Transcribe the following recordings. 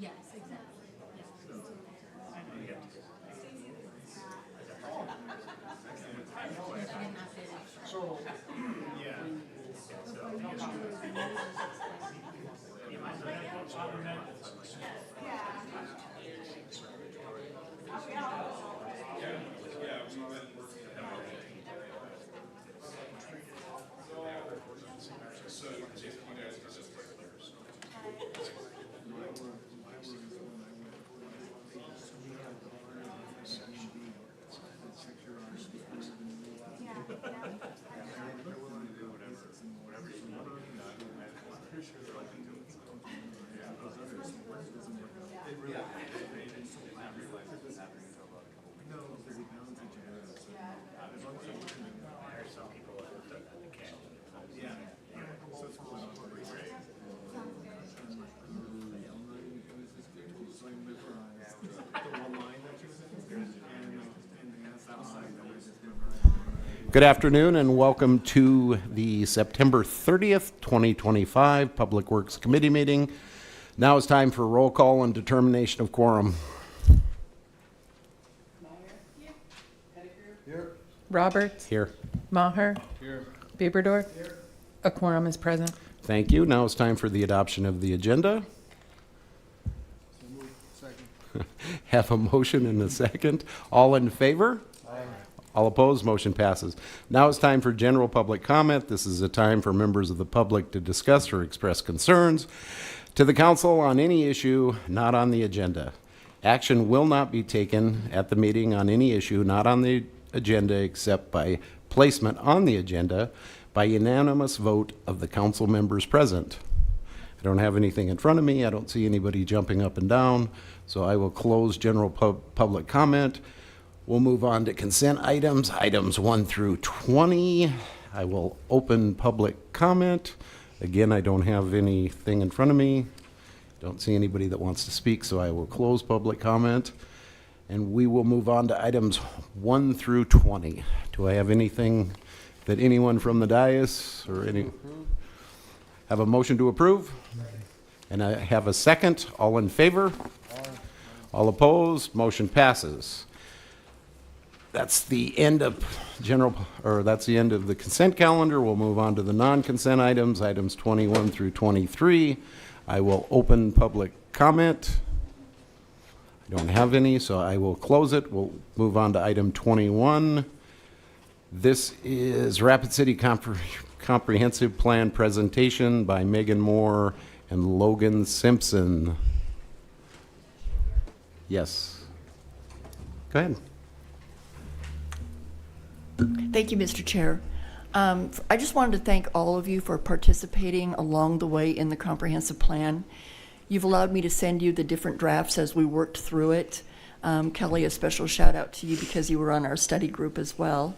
Yes, exactly. So, yeah. Good afternoon and welcome to the September 30th, 2025 Public Works Committee meeting. Now it's time for roll call and determination of quorum. Roberts. Here. Maher. Here. Bieberdorf. Here. A quorum is present. Thank you. Now it's time for the adoption of the agenda. Have a motion and a second. All in favor? All opposed, motion passes. Now it's time for general public comment. This is a time for members of the public to discuss or express concerns to the council on any issue not on the agenda. Action will not be taken at the meeting on any issue not on the agenda except by placement on the agenda by unanimous vote of the council members present. I don't have anything in front of me. I don't see anybody jumping up and down, so I will close general public comment. We'll move on to consent items, items 1 through 20. I will open public comment. Again, I don't have anything in front of me. Don't see anybody that wants to speak, so I will close public comment. And we will move on to items 1 through 20. Do I have anything that anyone from the dais or any? Have a motion to approve? And I have a second. All in favor? All opposed? Motion passes. That's the end of that's the end of the consent calendar. We'll move on to the non-consent items, items 21 through 23. I will open public comment. I don't have any, so I will close it. We'll move on to item 21. This is Rapid City Comprehensive Plan presentation by Megan Moore and Logan Simpson. Yes. Go ahead. Thank you, Mr. Chair. I just wanted to thank all of you for participating along the way in the comprehensive plan. You've allowed me to send you the different drafts as we worked through it. Kelly, a special shout out to you because you were on our study group as well.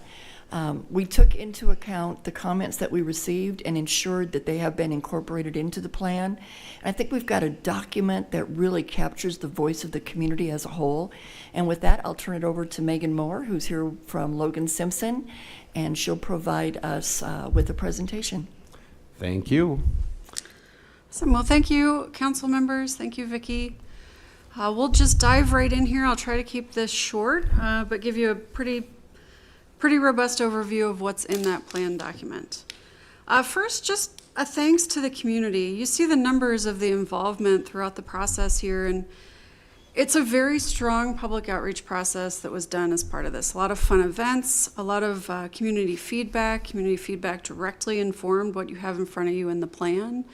We took into account the comments that we received and ensured that they have been incorporated into the plan. And I think we've got a document that really captures the voice of the community as a whole. And with that, I'll turn it over to Megan Moore, who's here from Logan Simpson, and she'll provide us with a presentation. Thank you. Awesome. Well, thank you, council members. Thank you, Vicki. We'll just dive right in here. I'll try to keep this short, but give you a pretty robust overview of what's in that plan document. First, just a thanks to the community. You see the numbers of the involvement throughout the process here, and it's a very strong public outreach process that was done as part of this. A lot of fun events, a lot of community feedback directly informed what you have in front of you in the plan.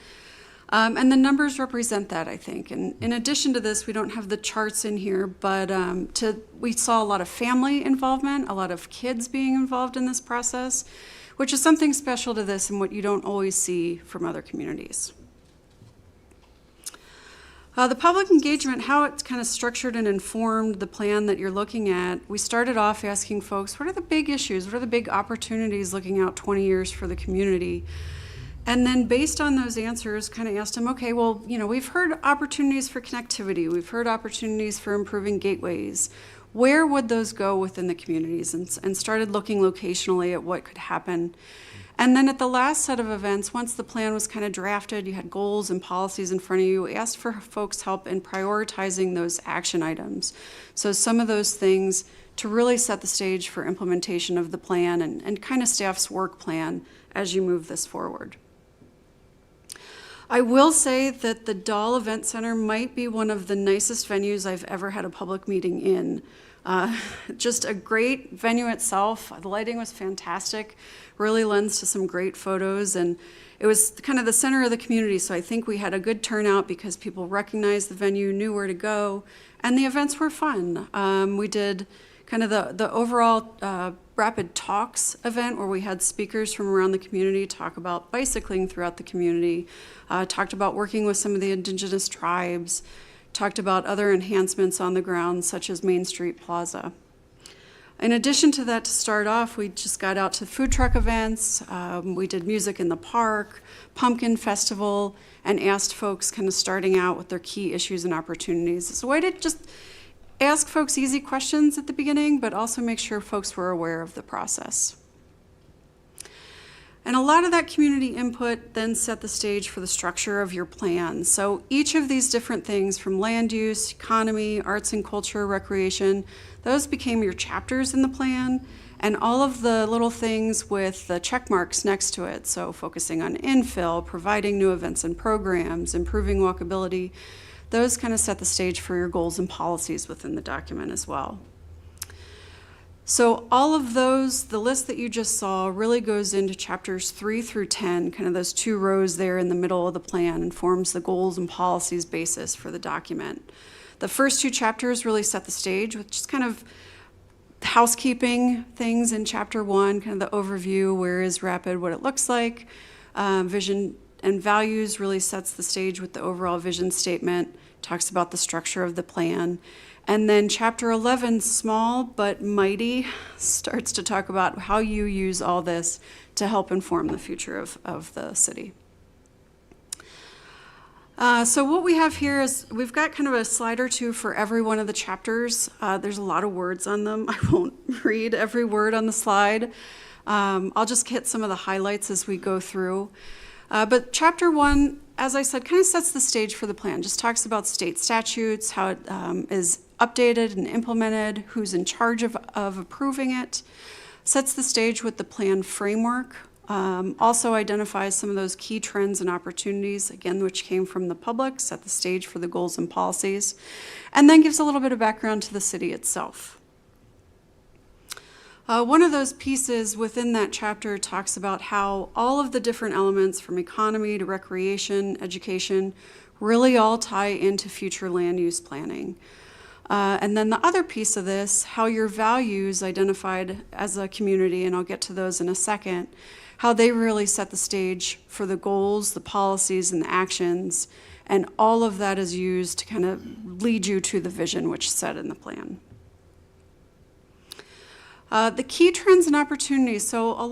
And the numbers represent that, I think. And in addition to this, we don't have the charts in here, but we saw a lot of family involvement, a lot of kids being involved in this process, which is something special to this and what you don't always see from other communities. The public engagement, how it's kind of structured and informed the plan that you're looking at, we started off asking folks, what are the big issues? What are the big opportunities looking out 20 years for the community? And then based on those answers, kind of asked them, okay, well, we've heard opportunities for connectivity. We've heard opportunities for improving gateways. Where would those go within the communities? And started looking locationally at what could happen. And then at the last set of events, once the plan was kind of drafted, you had goals and policies in front of you, we asked for folks' help in prioritizing those action items. So some of those things to really set the stage for implementation of the plan and kind of staff's work plan as you move this forward. I will say that the Dahl Event Center might be one of the nicest venues I've ever had a public meeting in. Just a great venue itself. The lighting was fantastic, really lends to some great photos, and it was kind of the center of the community, so I think we had a good turnout because people recognized the venue, knew where to go, and the events were fun. We did kind of the overall Rapid Talks event where we had speakers from around the community talk about bicycling throughout the community, talked about working with some of the indigenous tribes, talked about other enhancements on the ground such as Main Street Plaza. In addition to that, to start off, we just got out to food truck events, we did music in the park, pumpkin festival, and asked folks kind of starting out with their key issues and opportunities. It's a way to just ask folks easy questions at the beginning, but also make sure folks were aware of the process. And a lot of that community input then set the stage for the structure of your plan. So each of these different things, from land use, economy, arts and culture, recreation, those became your chapters in the plan, and all of the little things with the check marks next to it, so focusing on infill, providing new events and programs, improving walkability, those kind of set the stage for your goals and policies within the document as well. So all of those, the list that you just saw, really goes into chapters 3 through 10, kind of those two rows there in the middle of the plan, and forms the goals and policies basis for the document. The first two chapters really set the stage with just kind of housekeeping things in chapter 1, kind of the overview, where is Rapid, what it looks like. Vision and values really sets the stage with the overall vision statement, talks about the structure of the plan. And then chapter 11, small but mighty, starts to talk about how you use all this to help inform the future of the city. So what we have here is we've got kind of a slide or two for every one of the chapters. There's a lot of words on them. I won't read every word on the slide. I'll just hit some of the highlights as we go through. But chapter 1, as I said, kind of sets the stage for the plan. Just talks about state statutes, how it is updated and implemented, who's in charge of approving it, sets the stage with the plan framework, also identifies some of those key trends and opportunities, again, which came from the public, set the stage for the goals and policies, and then gives a little bit of background to the city itself. One of those pieces within that chapter talks about how all of the different elements, from economy to recreation, education, really all tie into future land use planning. And then the other piece of this, how your values identified as a community, and I'll get to those in a second, how they really set the stage for the goals, the policies, and the actions, and all of that is used to kind of lead you to the vision which is set in the plan. The key trends and opportunities. So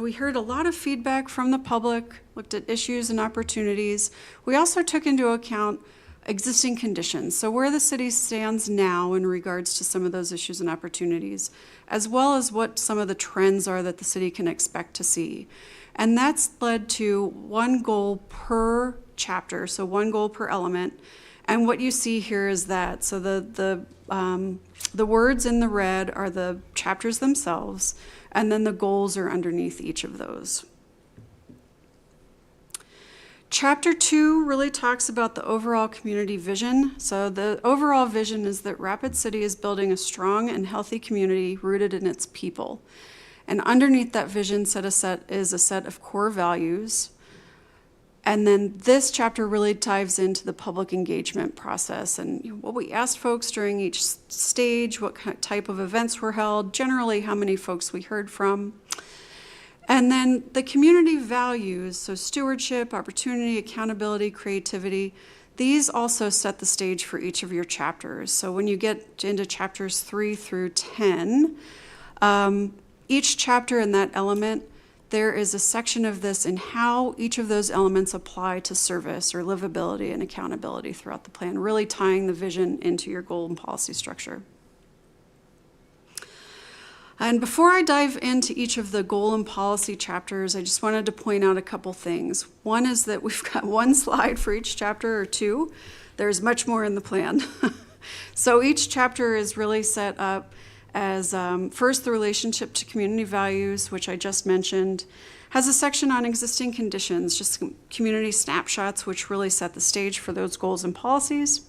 we heard a lot of feedback from the public, looked at issues and opportunities. We also took into account existing conditions, so where the city stands now in regards to some of those issues and opportunities, as well as what some of the trends are that the city can expect to see. And that's led to one goal per chapter, so one goal per element. And what you see here is that, so the words in the red are the chapters themselves, and then the goals are underneath each of those. Chapter 2 really talks about the overall community vision. So the overall vision is that Rapid City is building a strong and healthy community rooted in its people. And underneath that vision is a set of core values. And then this chapter really dives into the public engagement process and what we asked folks during each stage, what type of events were held, generally how many folks we heard from. And then the community values, so stewardship, opportunity, accountability, creativity, these also set the stage for each of your chapters. So when you get into chapters 3 through 10, each chapter in that element, there is a section of this in how each of those elements apply to service or livability and accountability throughout the plan, really tying the vision into your goal and policy structure. And before I dive into each of the goal and policy chapters, I just wanted to point out a couple things. One is that we've got one slide for each chapter or two. There's much more in the plan. So each chapter is really set up as first the relationship to community values, which I just mentioned, has a section on existing conditions, just some community snapshots, which really set the stage for those goals and policies.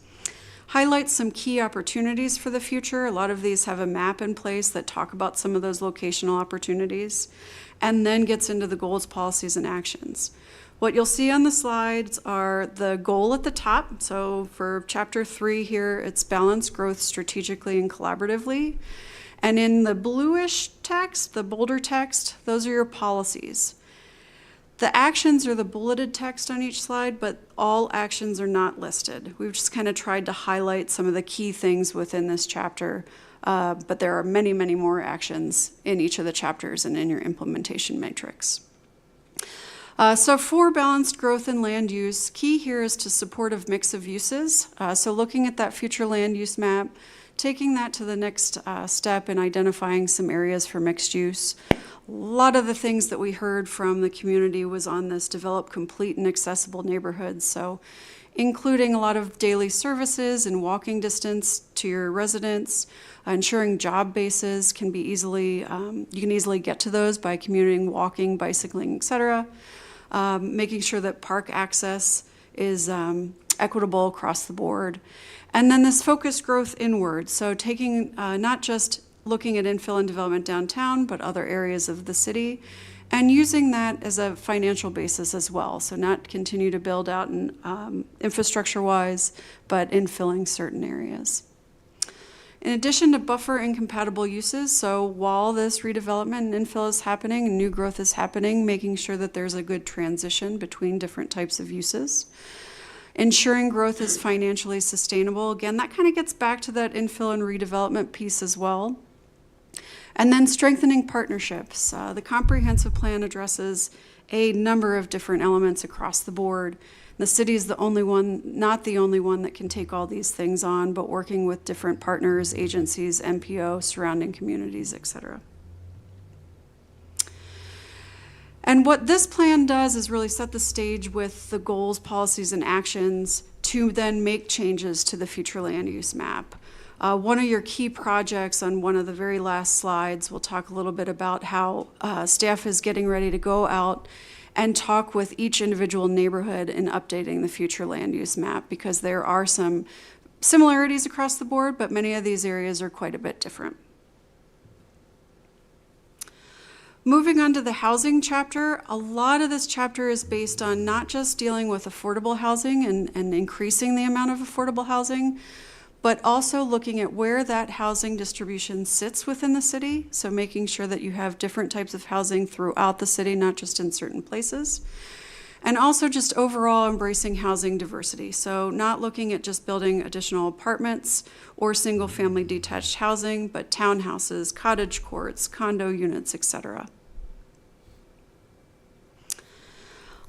Highlights some key opportunities for the future. A lot of these have a map in place that talk about some of those locational opportunities, and then gets into the goals, policies, and actions. What you'll see on the slides are the goal at the top. So for chapter 3 here, it's balanced growth strategically and collaboratively. And in the bluish text, the bolder text, those are your policies. The actions are the bulleted text on each slide, but all actions are not listed. We've just kind of tried to highlight some of the key things within this chapter, but there are many, many more actions in each of the chapters and in your implementation matrix. So for balanced growth and land use, key here is to supportive mix of uses. So looking at that future land use map, taking that to the next step in identifying some areas for mixed use. A lot of the things that we heard from the community was on this develop complete and accessible neighborhoods. So including a lot of daily services and walking distance to your residents, ensuring job bases can be easily, you can easily get to those by commuting, walking, bicycling, etc. Making sure that park access is equitable across the board. And then this focused growth inward. So taking, not just looking at infill and development downtown, but other areas of the city, and using that as a financial basis as well. So not continue to build out infrastructure-wise, but infilling certain areas. In addition to buffer incompatible uses, so while this redevelopment and infill is happening and new growth is happening, making sure that there's a good transition between different types of uses. Ensuring growth is financially sustainable. Again, that kind of gets back to that infill and redevelopment piece as well. And then strengthening partnerships. The comprehensive plan addresses a number of different elements across the board. The city is the only one, not the only one that can take all these things on, but working with different partners, agencies, MPO, surrounding communities, etc. And what this plan does is really set the stage with the goals, policies, and actions to then make changes to the future land use map. One of your key projects on one of the very last slides, we'll talk a little bit about how staff is getting ready to go out and talk with each individual neighborhood in updating the future land use map, because there are some similarities across the board, but many of these areas are quite a bit different. Moving on to the housing chapter, a lot of this chapter is based on not just dealing with affordable housing and increasing the amount of affordable housing, but also looking at where that housing distribution sits within the city. So making sure that you have different types of housing throughout the city, not just in certain places. And also just overall embracing housing diversity. So not looking at just building additional apartments or single family detached housing, but townhouses, cottage courts, condo units, etc.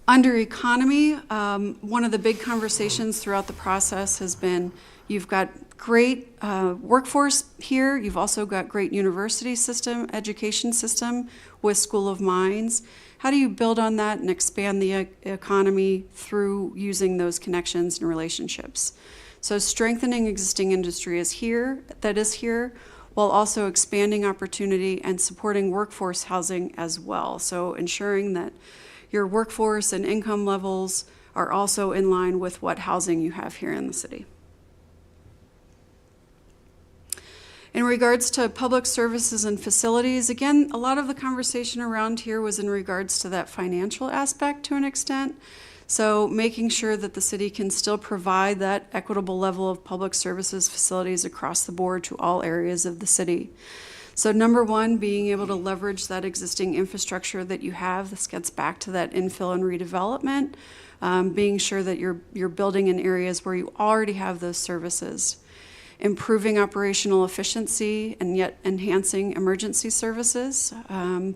Under economy, one of the big conversations throughout the process has been, you've got great workforce here. You've also got great university system, education system with School of Mines. How do you build on that and expand the economy through using those connections and relationships? So strengthening existing industry is here, while also expanding opportunity and supporting workforce housing as well. So ensuring that your workforce and income levels are also in line with what housing you have here in the city. In regards to public services and facilities, again, a lot of the conversation around here was in regards to that financial aspect to an extent. So making sure that the city can still provide that equitable level of public services facilities across the board to all areas of the city. So number one, being able to leverage that existing infrastructure that you have. This gets back to that infill and redevelopment, being sure that you're building in areas where you already have those services. Improving operational efficiency and yet enhancing emergency services.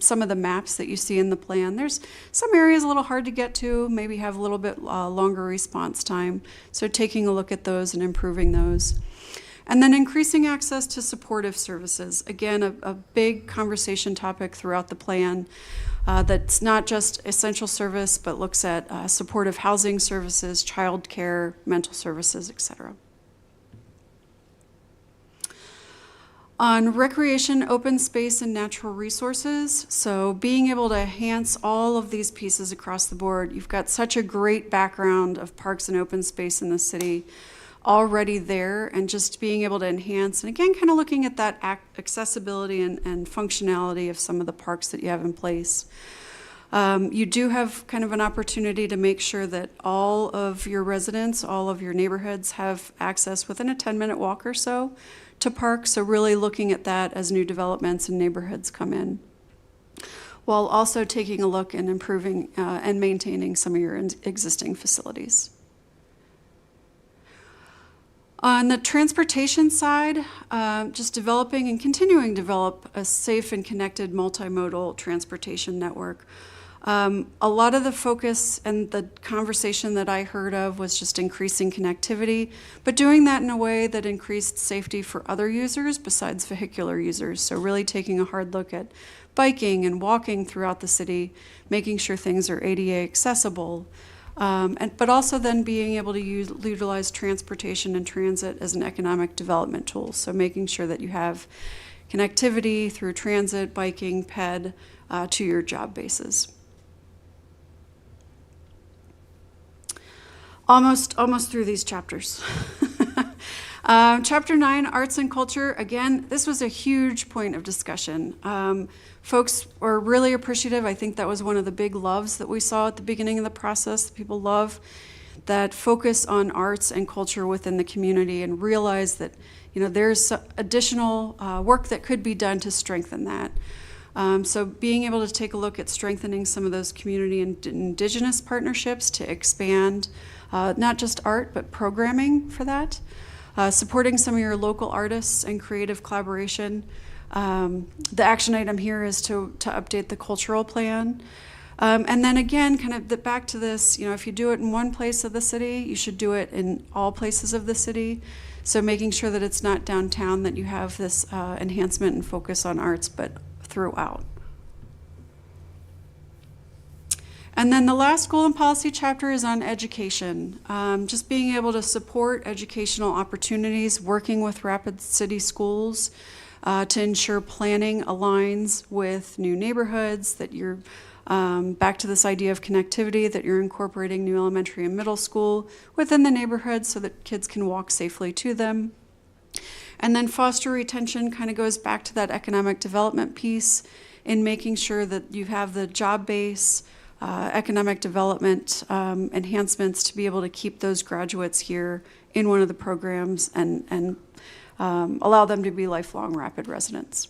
Some of the maps that you see in the plan, there's some areas a little hard to get to, maybe have a little bit longer response time. So taking a look at those and improving those. And then increasing access to supportive services. Again, a big conversation topic throughout the plan that's not just essential service, but looks at supportive housing services, childcare, mental services, etc. On recreation, open space, and natural resources, so being able to enhance all of these pieces across the board. You've got such a great background of parks and open space in the city already there, and just being able to enhance, and again, kind of looking at that accessibility and functionality of some of the parks that you have in place. You do have kind of an opportunity to make sure that all of your residents, all of your neighborhoods have access within a 10-minute walk or so to parks, so really looking at that as new developments and neighborhoods come in, while also taking a look and improving and maintaining some of your existing facilities. On the transportation side, just developing and continuing to develop a safe and connected multimodal transportation network. A lot of the focus and the conversation that I heard of was just increasing connectivity, but doing that in a way that increased safety for other users besides vehicular users. So really taking a hard look at biking and walking throughout the city, making sure things are ADA accessible, but also then being able to utilize transportation and transit as an economic development tool. So making sure that you have connectivity through transit, biking, ped to your job bases. Almost through these chapters. Chapter 9, Arts and Culture. Again, this was a huge point of discussion. Folks were really appreciative. I think that was one of the big loves that we saw at the beginning of the process. People love that focus on arts and culture within the community and realize that, you know, there's additional work that could be done to strengthen that. So being able to take a look at strengthening some of those community and indigenous partnerships to expand not just art, but programming for that. Supporting some of your local artists and creative collaboration. The action item here is to update the cultural plan. And then again, kind of back to this, you know, if you do it in one place of the city, you should do it in all places of the city. So making sure that it's not downtown, that you have this enhancement and focus on arts, but throughout. And then the last goal and policy chapter is on education. Just being able to support educational opportunities, working with Rapid City Schools to ensure planning aligns with new neighborhoods, that you're back to this idea of connectivity, that you're incorporating new elementary and middle school within the neighborhood so that kids can walk safely to them. And then foster retention kind of goes back to that economic development piece in making sure that you have the job base, economic development enhancements to be able to keep those graduates here in one of the programs and allow them to be lifelong Rapid residents.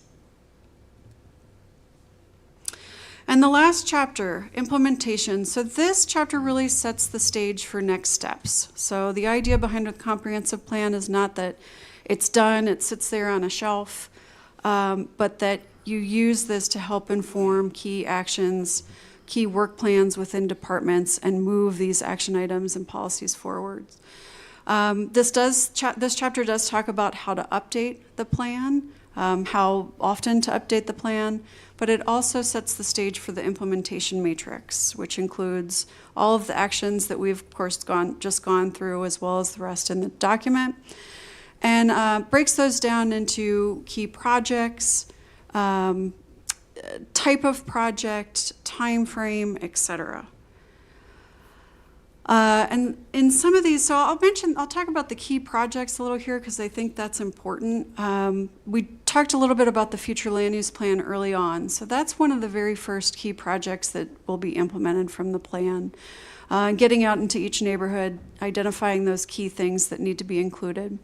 And the last chapter, implementation. So this chapter really sets the stage for next steps. So the idea behind a comprehensive plan is not that it's done, it sits there on a shelf, but that you use this to help inform key actions, key work plans within departments, and move these action items and policies forward. This chapter does talk about how to update the plan, how often to update the plan, but it also sets the stage for the implementation matrix, which includes all of the actions that we've, of course, just gone through, as well as the rest in the document, and breaks those down into key projects, type of project, time frame, etc. And in some of these, so I'll talk about the key projects a little here because I think that's important. We talked a little bit about the future land use plan early on. So that's one of the very first key projects that will be implemented from the plan. Getting out into each neighborhood, identifying those key things that need to be included.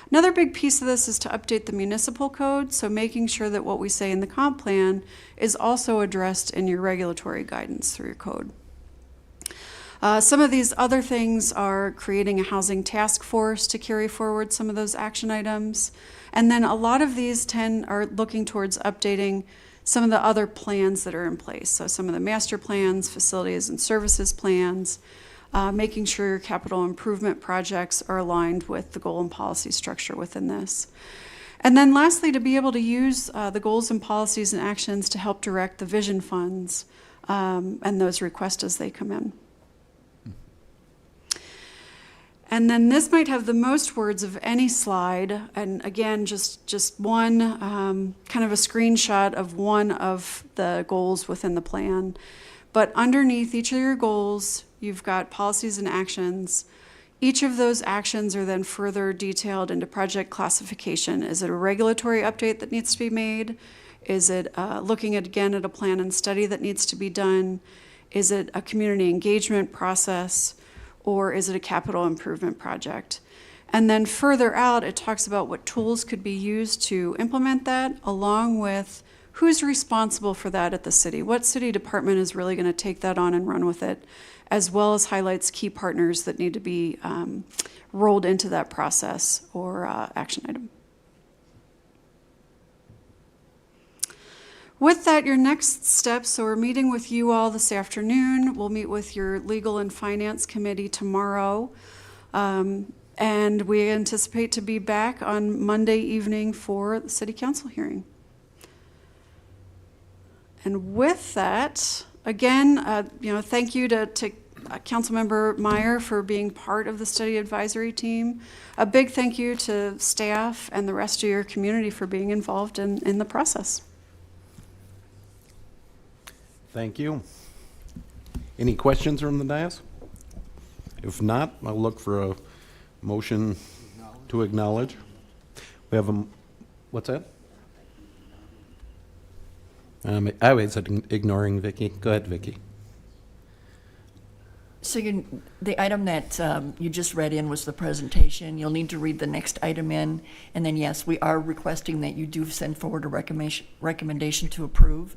Another big piece of this is to update the municipal code, so making sure that what we say in the comp plan is also addressed in your regulatory guidance through your code. Some of these other things are creating a housing task force to carry forward some of those action items. And then a lot of these are looking towards updating some of the other plans that are in place. So some of the master plans, facilities and services plans, making sure your capital improvement projects are aligned with the goal and policy structure within this. And then lastly, to be able to use the goals and policies and actions to help direct the vision funds and those requests as they come in. And then this might have the most words of any slide. And again, just one kind of a screenshot of one of the goals within the plan. But underneath each of your goals, you've got policies and actions. Each of those actions are then further detailed into project classification. Is it a regulatory update that needs to be made? Is it looking again at a plan and study that needs to be done? Is it a community engagement process? Or is it a capital improvement project? And then further out, it talks about what tools could be used to implement that, along with who's responsible for that at the city. What city department is really going to take that on and run with it, as well as highlights key partners that need to be rolled into that process or action item. With that, your next steps, so we're meeting with you all this afternoon. We'll meet with your Legal and Finance Committee tomorrow. And we anticipate to be back on Monday evening for the City Council hearing. And with that, again, thank you to Councilmember Meyer for being part of the study advisory team. A big thank you to staff and the rest of your community for being involved in the process. Thank you. Any questions from the dais? If not, I'll look for a motion to acknowledge. We have a, what's that? I was ignoring Vicky. Go ahead, Vicky. So the item that you just read in was the presentation. You'll need to read the next item in. And then, yes, we are requesting that you do send forward a recommendation to approve.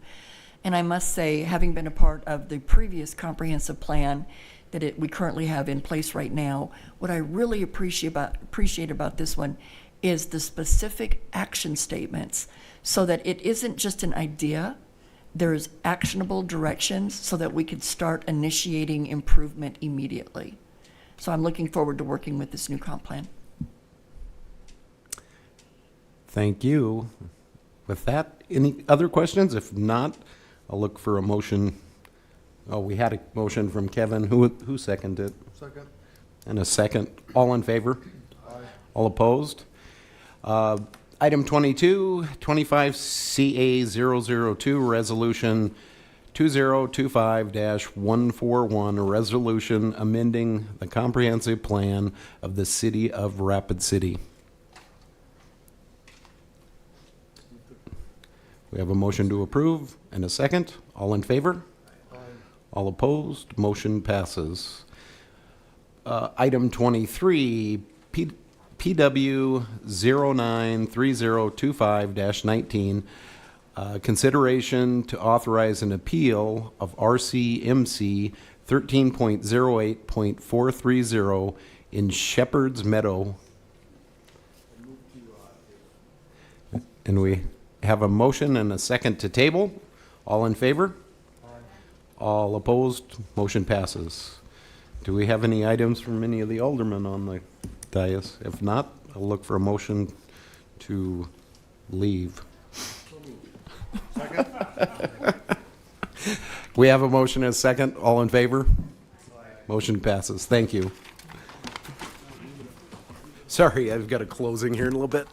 And I must say, having been a part of the previous comprehensive plan that we currently have in place right now, what I really appreciate about this one is the specific action statements, so that it isn't just an idea, there's actionable directions so that we can start initiating improvement immediately. So I'm looking forward to working with this new comp plan. Thank you. With that, any other questions? If not, I'll look for a motion. Oh, we had a motion from Kevin. Who seconded it? Second. And a second. All in favor? Aye. All opposed? Item 22, 25 CA 002, Resolution 2025-141, a resolution amending the comprehensive plan of the City of Rapid City. We have a motion to approve and a second. All in favor? Aye. All opposed? Motion passes. Item 23, PW 093025-19, consideration to authorize an appeal of RCMC 13.08.430 in Shepherd's Meadow. And we have a motion and a second to table. All in favor? Aye. All opposed? Motion passes. Do we have any items from any of the aldermen on the dais? If not, I'll look for a motion to leave. Second. We have a motion and a second. All in favor? Aye. Motion passes. Thank you. Sorry, I've got a closing here in a little bit.